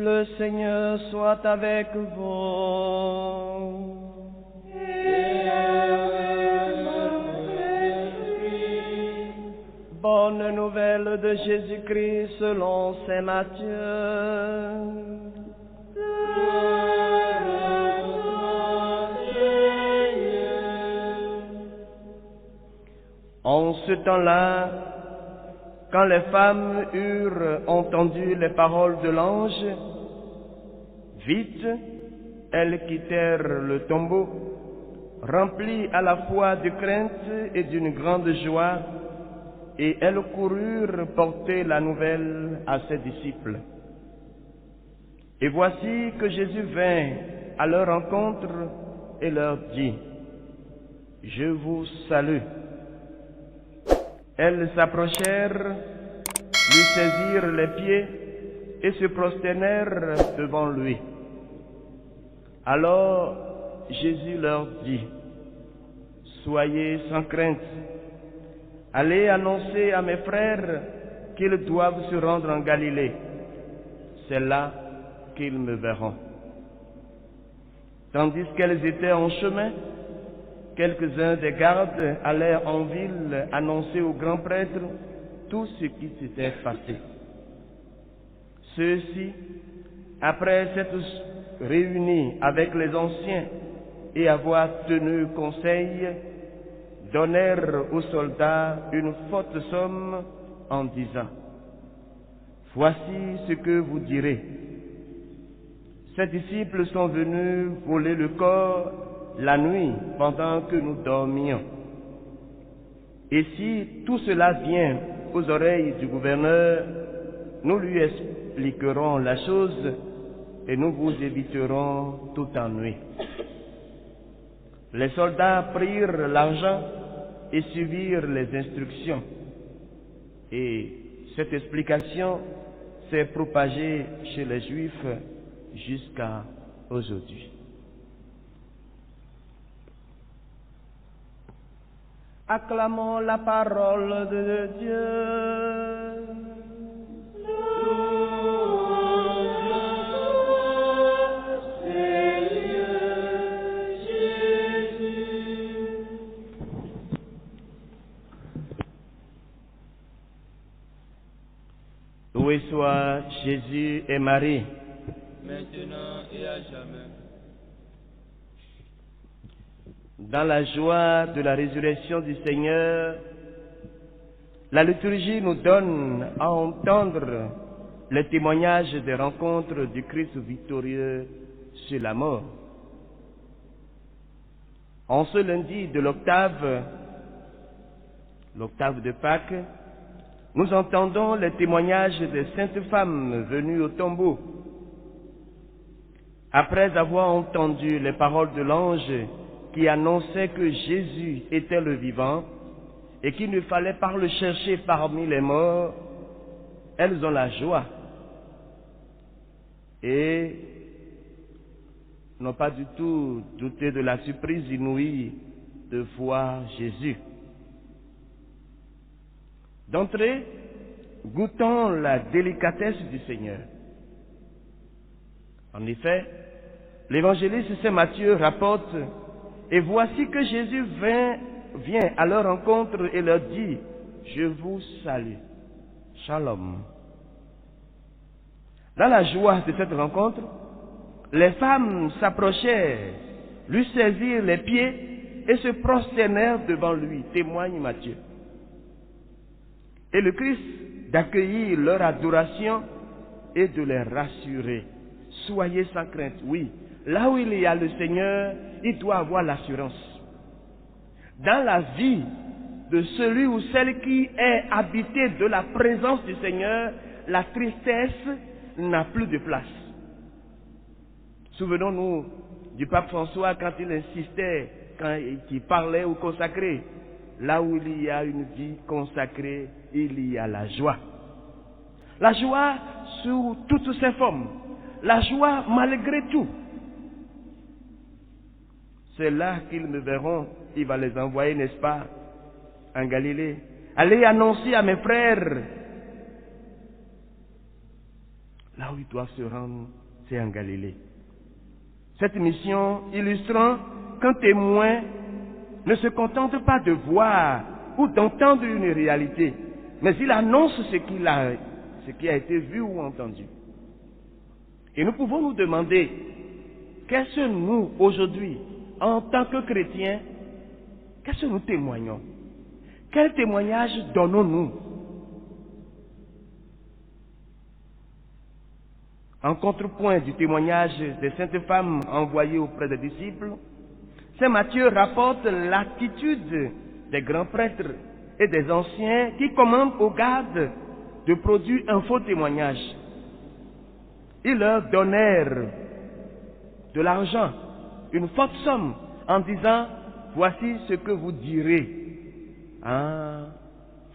Le Seigneur soit avec vous. Et avec votre esprit. Bonne nouvelle de Jésus-Christ selon saint Matthieu. Gloire à toi, Seigneur. En ce temps-là, quand les femmes eurent entendu les paroles de l'ange, vite, elles quittèrent le tombeau, remplies à la fois de crainte et d'une grande joie, et elles coururent porter la nouvelle à ses disciples. Et voici que Jésus vint à leur rencontre et leur dit, « Je vous salue. » Elles s'approchèrent, lui saisirent les pieds et se prosternèrent devant lui. Alors Jésus leur dit, « Soyez sans crainte, allez annoncer à mes frères qu'ils doivent se rendre en Galilée. C'est là qu'ils me verront. » Tandis qu'elles étaient en chemin, quelques-uns des gardes allèrent en ville annoncer au grand prêtre tout ce qui s'était passé. Ceux-ci, après s'être réunis avec les anciens et avoir tenu conseil, donnèrent aux soldats une forte somme en disant, « Voici ce que vous direz. Ces disciples sont venus voler le corps la nuit pendant que nous dormions. Et si tout cela vient aux oreilles du gouverneur, nous lui expliquerons la chose et nous vous éviterons tout ennui. » Les soldats prirent l'argent et suivirent les instructions. Et cette explication s'est propagée chez les Juifs jusqu'à aujourd'hui. Acclamons la parole de Dieu. Louange à toi, Seigneur Jésus. Loué soit Jésus et Marie. Maintenant et à jamais. Dans la joie de la résurrection du Seigneur, la liturgie nous donne à entendre le témoignage des rencontres du Christ victorieux sur la mort. En ce lundi de l'octave de Pâques, nous entendons le témoignage des saintes femmes venues au tombeau. Après avoir entendu les paroles de l'ange qui annonçait que Jésus était le vivant et qu'il ne fallait pas le chercher parmi les morts, elles ont la joie et n'ont pas du tout douté de la surprise inouïe de voir Jésus. D'entrée, goûtons la délicatesse du Seigneur. En effet, l'évangéliste Saint Matthieu rapporte, « Et voici que Jésus vient à leur rencontre et leur dit, « Je vous salue. Shalom. » Dans la joie de cette rencontre, les femmes s'approchèrent, lui saisirent les pieds et se prosternèrent devant lui, témoigne Matthieu. Et le Christ d'accueillir leur adoration et de les rassurer. Soyez sans crainte, oui. Là où il y a le Seigneur, il doit avoir l'assurance. Dans la vie de celui ou celle qui est habité de la présence du Seigneur, la tristesse n'a plus de place. Souvenons-nous du pape François quand il insistait, quand il parlait au consacré. Là où il y a une vie consacrée, il y a la joie. La joie sous toutes ses formes. La joie malgré tout. C'est là qu'ils me verront. Il va les envoyer, n'est-ce pas, en Galilée. Allez annoncer à mes frères là où ils doivent se rendre, c'est en Galilée. Cette mission illustrant qu'un témoin ne se contente pas de voir ou d'entendre une réalité, mais il annonce ce qui a été vu ou entendu. Et nous pouvons nous demander, qu'est-ce que nous, aujourd'hui, en tant que chrétiens, qu'est-ce que nous témoignons? Quel témoignage donnons-nous? En contrepoint du témoignage des saintes femmes envoyées auprès des disciples, saint Matthieu rapporte l'attitude des grands prêtres et des anciens qui commandent aux gardes de produire un faux témoignage. Ils leur donnèrent de l'argent, une forte somme, en disant, voici ce que vous direz.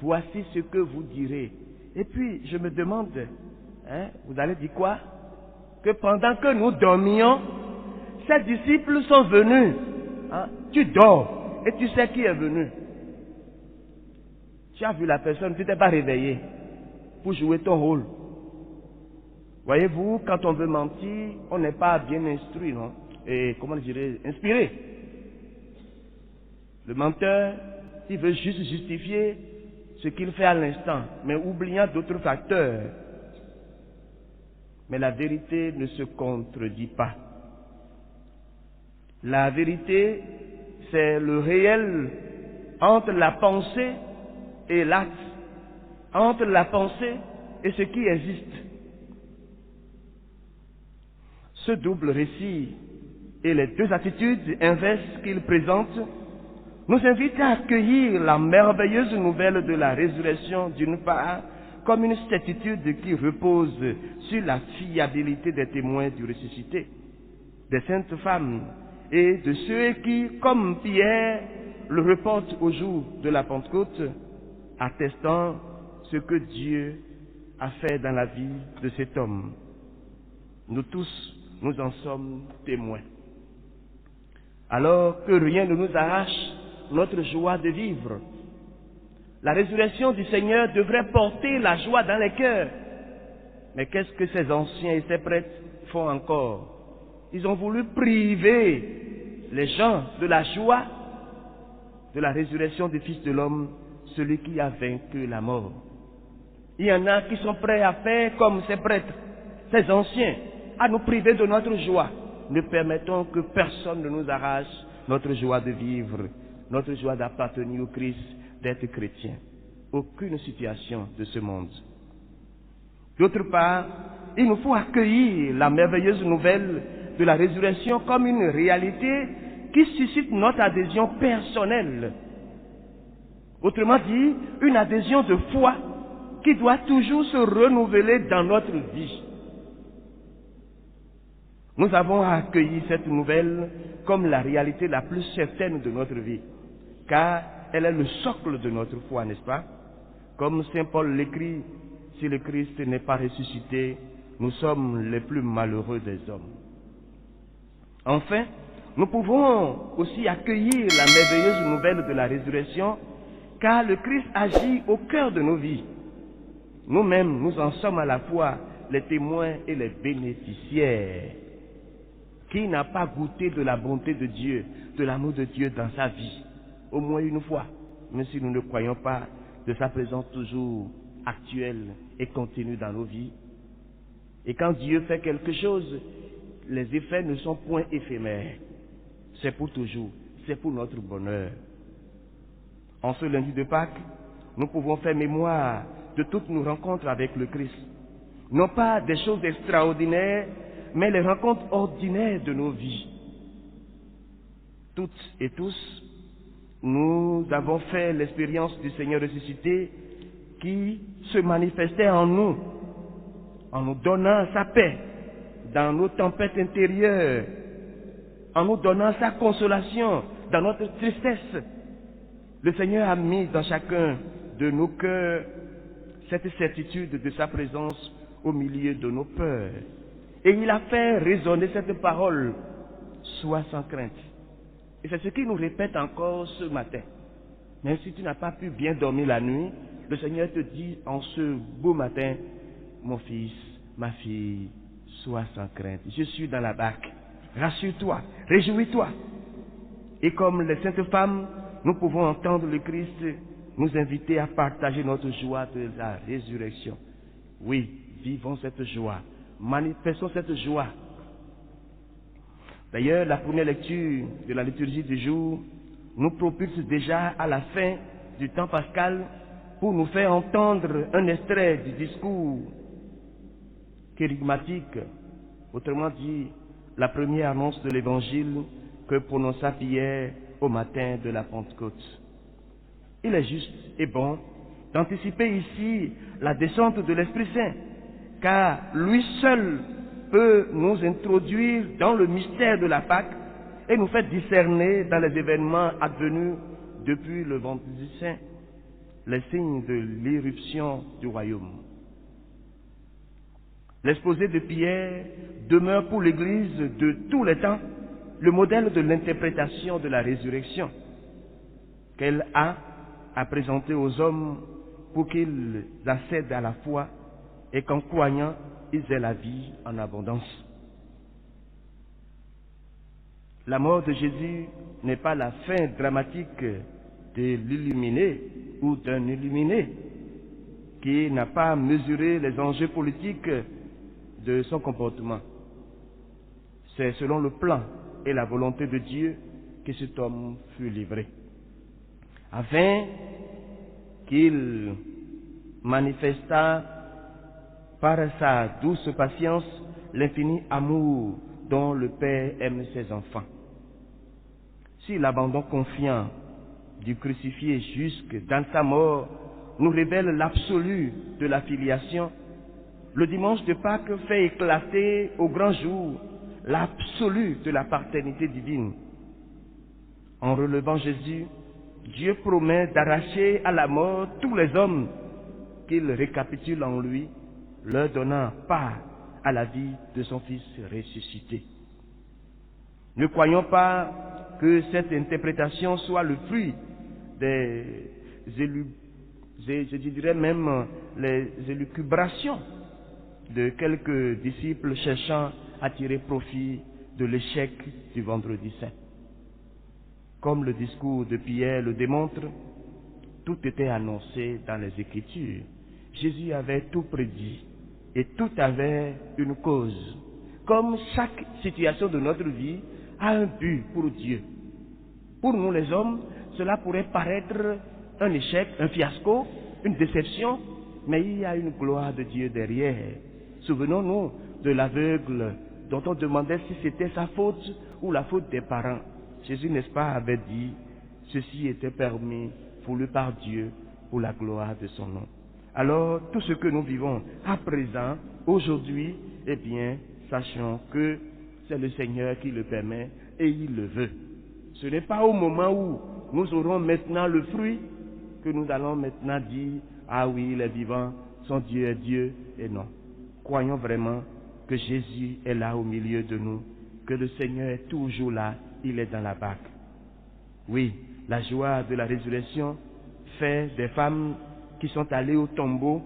Voici ce que vous direz. Et puis, je me demande, vous allez dire quoi? Que pendant que nous dormions, ces disciples sont venus. Tu dors et tu sais qui est venu. Tu as vu la personne, tu ne t'es pas réveillé pour jouer ton rôle. Voyez-vous, quand on veut mentir, on n'est pas bien instruit, non? Et comment dirais inspiré. Le menteur, il veut juste justifier ce qu'il fait à l'instant, mais oubliant d'autres facteurs. Mais la vérité ne se contredit pas. La vérité, c'est le réel entre la pensée et l'acte, entre la pensée et ce qui existe. Ce double récit et les deux attitudes inverses qu'il présente nous invitent à accueillir la merveilleuse nouvelle de la résurrection d'une part comme une certitude qui repose sur la fiabilité des témoins du ressuscité, des saintes femmes et de ceux qui, comme Pierre, le reportent au jour de la Pentecôte, attestant ce que Dieu a fait dans la vie de cet homme. Nous tous, nous en sommes témoins. Alors que rien ne nous arrache notre joie de vivre, la résurrection du Seigneur devrait porter la joie dans les cœurs. Mais qu'est-ce que ces anciens et ces prêtres font encore? Ils ont voulu priver les gens de la joie de la résurrection du Fils de l'homme, celui qui a vaincu la mort. Il y en a qui sont prêts à faire comme ces prêtres, ces anciens, à nous priver de notre joie. Ne permettons que personne ne nous arrache notre joie de vivre, notre joie d'appartenir au Christ, d'être chrétien. Aucune situation de ce monde. D'autre part, il nous faut accueillir la merveilleuse nouvelle de la résurrection comme une réalité qui suscite notre adhésion personnelle. Autrement dit, une adhésion de foi qui doit toujours se renouveler dans notre vie. Nous avons accueilli cette nouvelle comme la réalité la plus certaine de notre vie, car elle est le socle de notre foi, n'est-ce pas? Comme saint Paul l'écrit, si le Christ n'est pas ressuscité, nous sommes les plus malheureux des hommes. Enfin, nous pouvons aussi accueillir la merveilleuse nouvelle de la résurrection, car le Christ agit au cœur de nos vies. Nous-mêmes, nous en sommes à la fois les témoins et les bénéficiaires. Qui n'a pas goûté de la bonté de Dieu, de l'amour de Dieu dans sa vie, au moins une fois, même si nous ne croyons pas de sa présence toujours actuelle et continue dans nos vies. Et quand Dieu fait quelque chose, les effets ne sont point éphémères. C'est pour toujours, c'est pour notre bonheur. En ce lundi de Pâques, nous pouvons faire mémoire de toutes nos rencontres avec le Christ. Non pas des choses extraordinaires, mais les rencontres ordinaires de nos vies. Toutes et tous, nous avons fait l'expérience du Seigneur ressuscité qui se manifestait en nous donnant sa paix dans nos tempêtes intérieures, en nous donnant sa consolation dans notre tristesse. Le Seigneur a mis dans chacun de nos cœurs cette certitude de sa présence au milieu de nos peurs. Et il a fait résonner cette parole, sois sans crainte. Et c'est ce qu'il nous répète encore ce matin. Même si tu n'as pas pu bien dormir la nuit, le Seigneur te dit en ce beau matin, mon fils, ma fille, sois sans crainte, je suis dans la barque, rassure-toi, réjouis-toi. Et comme les saintes femmes, nous pouvons entendre le Christ nous inviter à partager notre joie de la résurrection. Oui, vivons cette joie, manifestons cette joie. D'ailleurs, la première lecture de la liturgie du jour nous propulse déjà à la fin du temps pascal pour nous faire entendre un extrait du discours kérigmatique, autrement dit, la première annonce de l'évangile que prononça Pierre au matin de la Pentecôte. Il est juste et bon d'anticiper ici la descente de l'Esprit Saint, car lui seul peut nous introduire dans le mystère de la Pâque et nous faire discerner dans les événements advenus depuis le Vendredi Saint les signes de l'irruption du royaume. L'exposé de Pierre demeure pour l'Église de tous les temps le modèle de l'interprétation de la résurrection qu'elle a à présenter aux hommes pour qu'ils accèdent à la foi et qu'en croyant, ils aient la vie en abondance. La mort de Jésus n'est pas la fin dramatique de l'illuminé ou d'un illuminé qui n'a pas mesuré les enjeux politiques de son comportement. C'est selon le plan et la volonté de Dieu que cet homme fut livré, afin qu'il manifestât par sa douce patience l'infini amour dont le Père aime ses enfants. Si l'abandon confiant du crucifié jusque dans sa mort nous révèle l'absolu de la filiation, le dimanche de Pâques fait éclater au grand jour l'absolu de la paternité divine. En relevant Jésus, Dieu promet d'arracher à la mort tous les hommes qu'il récapitule en lui, leur donnant part à la vie de son Fils ressuscité. Ne croyons pas que cette interprétation soit le fruit je dirais même les élucubrations de quelques disciples cherchant à tirer profit de l'échec du Vendredi Saint. Comme le discours de Pierre le démontre, tout était annoncé dans les Écritures. Jésus avait tout prédit et tout avait une cause. Comme chaque situation de notre vie a un but pour Dieu. Pour nous les hommes, cela pourrait paraître un échec, un fiasco, une déception, mais il y a une gloire de Dieu derrière. Souvenons-nous de l'aveugle dont on demandait si c'était sa faute ou la faute des parents. Jésus, n'est-ce pas, avait dit, ceci était permis, voulu par Dieu, pour la gloire de son nom. Alors, tout ce que nous vivons à présent, aujourd'hui, eh bien, sachons que c'est le Seigneur qui le permet et il le veut. Ce n'est pas au moment où nous aurons maintenant le fruit que nous allons maintenant dire, ah oui, les vivants sont Dieu et Dieu, et non. Croyons vraiment que Jésus est là au milieu de nous, que le Seigneur est toujours là, il est dans la barque. Oui, la joie de la résurrection fait des femmes qui sont allées au tombeau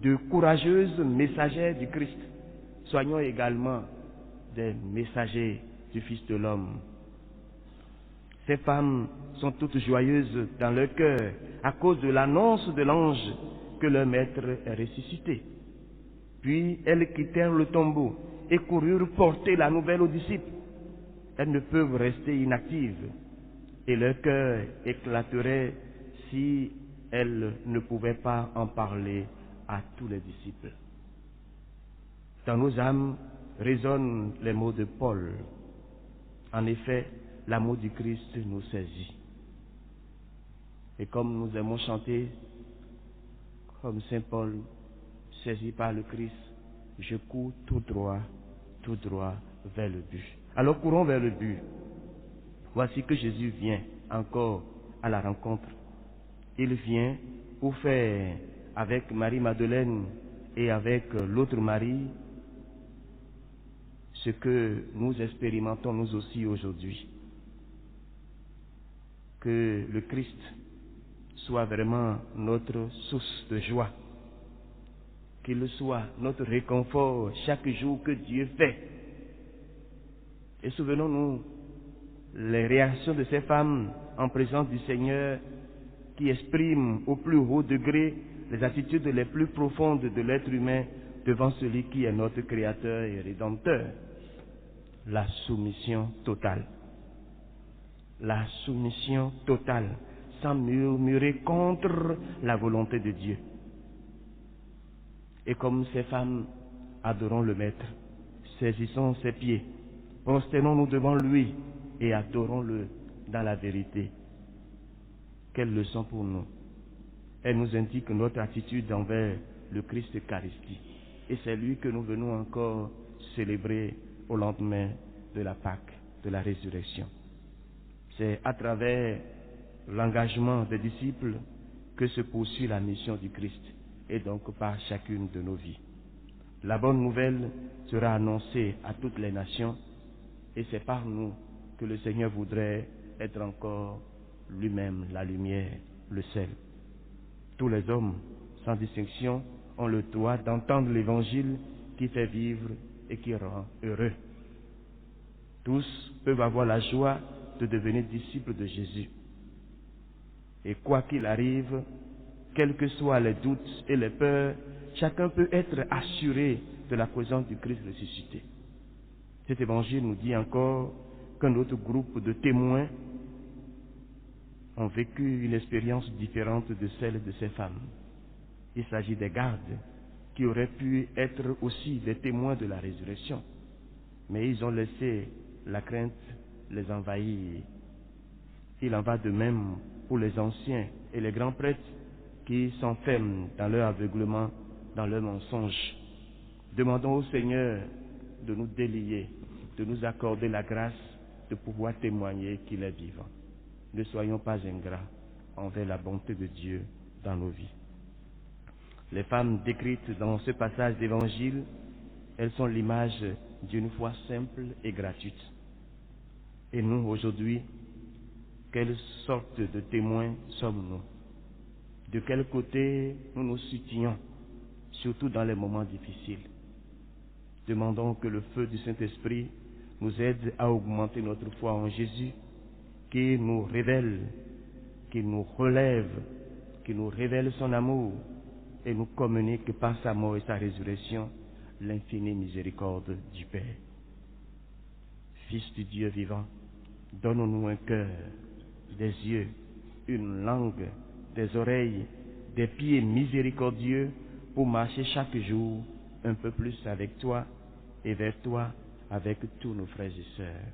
de courageuses messagères du Christ. Soyons également des messagers du Fils de l'homme. Ces femmes sont toutes joyeuses dans leur cœur à cause de l'annonce de l'ange que leur maître est ressuscité. Puis elles quittèrent le tombeau et coururent porter la nouvelle aux disciples. Elles ne peuvent rester inactives et leur cœur éclaterait si elles ne pouvaient pas en parler à tous les disciples. Dans nos âmes résonnent les mots de Paul. En effet, l'amour du Christ nous saisit. Et comme nous aimons chanter, comme Saint Paul, saisi par le Christ, je cours tout droit vers le but. Alors courons vers le but. Voici que Jésus vient encore à la rencontre. Il vient pour faire avec Marie-Madeleine et avec l'autre Marie ce que nous expérimentons nous aussi aujourd'hui. Que le Christ soit vraiment notre source de joie. qu'il soit notre réconfort chaque jour que Dieu fait. Et souvenons-nous les réactions de ces femmes en présence du Seigneur qui expriment au plus haut degré les attitudes les plus profondes de l'être humain devant celui qui est notre Créateur et Rédempteur. La soumission totale. La soumission totale, sans murmurer contre la volonté de Dieu. Et comme ces femmes, adorons le Maître, saisissons ses pieds, prosternons-nous devant lui et adorons-le dans la vérité. Quelle leçon pour nous! Elle nous indique notre attitude envers le Christ Eucharistie. Et c'est lui que nous venons encore célébrer au lendemain de la Pâque, de la résurrection. C'est à travers l'engagement des disciples que se poursuit la mission du Christ, et donc par chacune de nos vies. La bonne nouvelle sera annoncée à toutes les nations, et c'est par nous que le Seigneur voudrait être encore lui-même la lumière, le sel. Tous les hommes, sans distinction, ont le droit d'entendre l'Évangile qui fait vivre et qui rend heureux. Tous peuvent avoir la joie de devenir disciples de Jésus. Et quoi qu'il arrive, quels que soient les doutes et les peurs, chacun peut être assuré de la présence du Christ ressuscité. Cet évangile nous dit encore qu'un autre groupe de témoins ont vécu une expérience différente de celle de ces femmes. Il s'agit des gardes qui auraient pu être aussi des témoins de la résurrection, mais ils ont laissé la crainte les envahir. Il en va de même pour les anciens et les grands prêtres qui s'enferment dans leur aveuglement, dans leur mensonge. Demandons au Seigneur de nous délier, de nous accorder la grâce de pouvoir témoigner qu'il est vivant. Ne soyons pas ingrats envers la bonté de Dieu dans nos vies. Les femmes décrites dans ce passage d'évangile, elles sont l'image d'une foi simple et gratuite. Et nous, aujourd'hui, quelle sorte de témoins sommes-nous? De quel côté nous nous soutenons, surtout dans les moments difficiles? Demandons que le feu du Saint-Esprit nous aide à augmenter notre foi en Jésus, qui nous révèle, qui nous relève, qui nous révèle son amour et nous communique par sa mort et sa résurrection l'infinie miséricorde du Père. Fils du Dieu vivant, donne-nous un cœur, des yeux, une langue, des oreilles, des pieds miséricordieux pour marcher chaque jour un peu plus avec toi et vers toi avec tous nos frères et sœurs.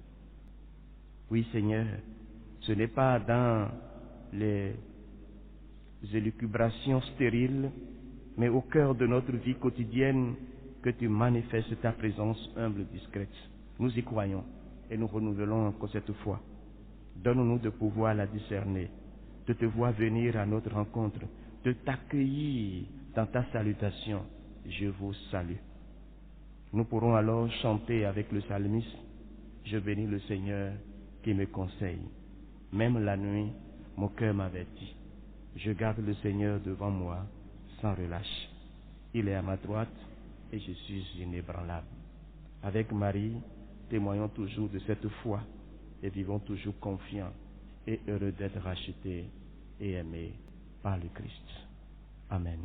Oui, Seigneur, ce n'est pas dans les élucubrations stériles, mais au cœur de notre vie quotidienne que tu manifestes ta présence humble, discrète. Nous y croyons et nous renouvelons encore cette foi. Donne-nous de pouvoir la discerner, de te voir venir à notre rencontre, de t'accueillir dans ta salutation. Je vous salue. Nous pourrons alors chanter avec le psalmiste, je bénis le Seigneur qui me conseille. Même la nuit, mon cœur m'avertit. Je garde le Seigneur devant moi sans relâche. Il est à ma droite et je suis inébranlable. Avec Marie, témoignons toujours de cette foi et vivons toujours confiants et heureux d'être rachetés et aimés par le Christ. Amen.